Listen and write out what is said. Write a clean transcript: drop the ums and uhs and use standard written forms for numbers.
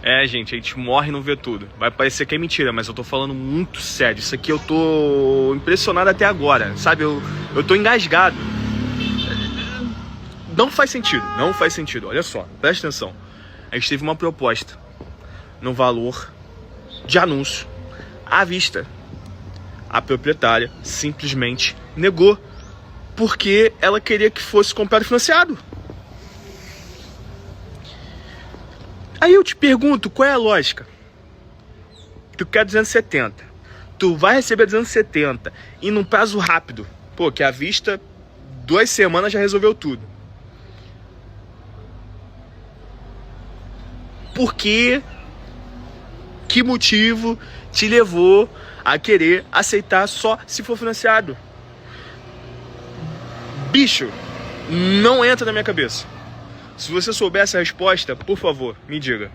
É, gente, a gente morre e não vê tudo. Vai parecer que é mentira, mas eu tô falando muito sério. Isso aqui eu tô impressionado até agora, sabe? Eu tô engasgado. Não faz sentido. Olha só, presta atenção. A gente teve uma proposta no valor de anúncio à vista. A proprietária simplesmente negou, porque ela queria que fosse comprado e financiado. Aí eu te pergunto, qual é a lógica? Tu quer 270, tu vai receber 270 e num prazo rápido, pô, que à vista 2 semanas já resolveu tudo. Por quê? Que motivo te levou a querer aceitar só se for financiado? Bicho, não entra na minha cabeça. Se você souber essa resposta, por favor, me diga.